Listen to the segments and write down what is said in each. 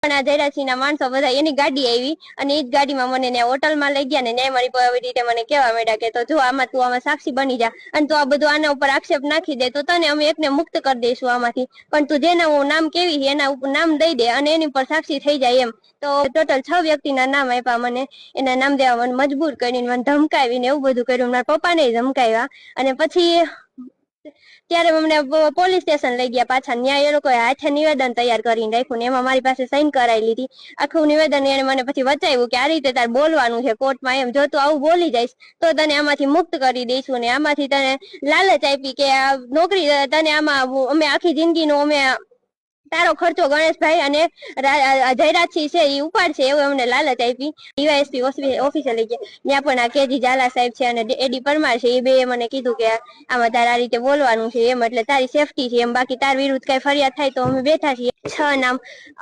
પણ આ જયરાજસિંહના માણસો બધા એની ગાડી આવી અને એ જ ગાડીમાં મને ત્યાં હોટલમાં લઈ ગયા ને ન્યાય મારી આવી રીતે મને કહેવા માંડ્યા કે તો જો આમાં તું આમાં સાક્ષી બની જા અને તું આ બધું આના ઉપર આક્ષેપ નાખી દે તો તને અમે એકને મુક્ત કરી દઈશું આમાંથી, પણ તું જેના હું નામ કેવી એના ઉપર નામ દઈ દે અને એની ઉપર સાક્ષી થઈ જાય એમ. તો ટોટલ 6 વ્યક્તિના નામ આપ્યા મને, એના નામ દેવા મને મજબૂર કરીને મને ધમકાવીને એવું બધું કર્યું. મારા પપ્પાને ધમકાવ્યા અને પછી ત્યારે અમને પોલીસ સ્ટેશન લઈ ગયા પાછા. ન્યાય એ લોકોએ હાથે નિવેદન તૈયાર કરીને રાખ્યું ને એમાં મારી પાસે સાઈન કરાવી લીધી. આખું નિવેદન એને મને પછી બચાવ્યું કે આ રીતે તાર બોલવાનું છે કોર્ટમાં એમ, જો તું આવું બોલી જઈશ તો તને આમાંથી મુક્ત કરી દઈશું ને આમાંથી તને લાલચ આપી કે આ નોકરી તને આમાં અમે આખી જિંદગીનો અમે તારો ખર્ચો ગણેશભાઈ અને જયરાજસિંહ છે એ ઉપાડશે એવું અમને લાલચ આપી. ડીવાયએસપી ઓફિસે લઈ ગયા. ત્યાં પણ આ કેજી ઝાલા સાહેબ છે અને એડી પરમાર છે, એ બે મને કીધું કે આમાં તારે આ રીતે બોલવાનું છે એમ, એટલે તારી સેફટી છે એમ, બાકી તાર વિરુદ્ધ કઈ ફરિયાદ થાય તો અમે બેઠા છીએ. 6 નામ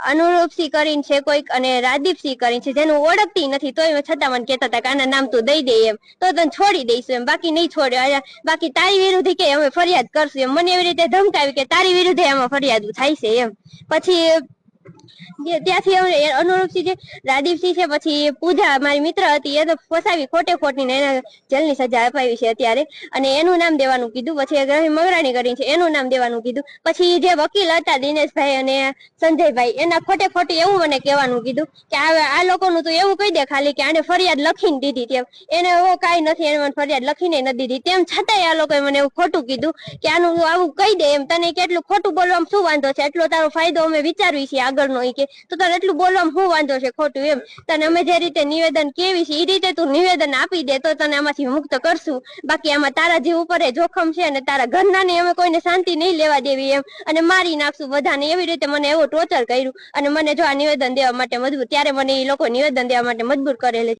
અનુરૂપસિંહ કરીને છે કોઈક અને રાજદીપસિંહ કરીને છે જેનું ઓળખતી નથી, તોય છતાં મને કહેતા હતા કે આના નામ તું દઈ દે એમ તો તને છોડી દઈશું એમ, બાકી નહીં છોડે, બાકી તારી વિરુદ્ધ કે અમે ફરિયાદ કરશું એમ. મને એવી રીતે ધમકાવી કે તારી વિરુદ્ધ આમાં ફરિયાદ થાય છે એમ. પછી ત્યાંથી અનુરૂપસિંહ છે, રાદીપસિંહ છે, પછી પૂજા મારી મિત્ર હતી એ તો ફસાવી ખોટે ખોટી ને એને જેલની સજા અપાવી છે અત્યારે, અને એનું નામ દેવાનું કીધું. પછી રહીમ મગરાણી કરીને છે એનું નામ દેવાનું કીધું. પછી જે વકીલ હતા દિનેશભાઈ અને સંજયભાઈ એના ખોટે ખોટી એવું મને કહેવાનું કીધું કે આ લોકોનું તો એવું કહી દે ખાલી કે આને ફરિયાદ લખીને દીધી તેમ, એને એવો કાંઈ નથી, એને મને ફરિયાદ લખીને નથી દીધી, તેમ છતાંય આ લોકોએ મને એવું ખોટું કીધું કે આનું આવું કહી દે એમ, તને કેટલું ખોટું બોલવામાં શું વાંધો છે, એટલો તારો ફાયદો અમે વિચારવી છીએ આગળનો, કે તો તારે એટલું બોલવામાં શું વાંધો છે ખોટું એમ, તને અમે જે રીતે નિવેદન કેવી છે એ રીતે તું નિવેદન આપી દે તો તને આમાંથી મુક્ત કરશું, બાકી આમાં તારા જીવ ઉપર જોખમ છે અને તારા ઘરના ને અમે કોઈને શાંતિ નહીં લેવા દેવી એમ, અને મારી નાખશું બધાને, એવી રીતે મને એવો ટોર્ચર કર્યું અને મને જો આ નિવેદન દેવા માટે મજબૂર, ત્યારે મને એ લોકો નિવેદન દેવા માટે મજબૂર કરેલી.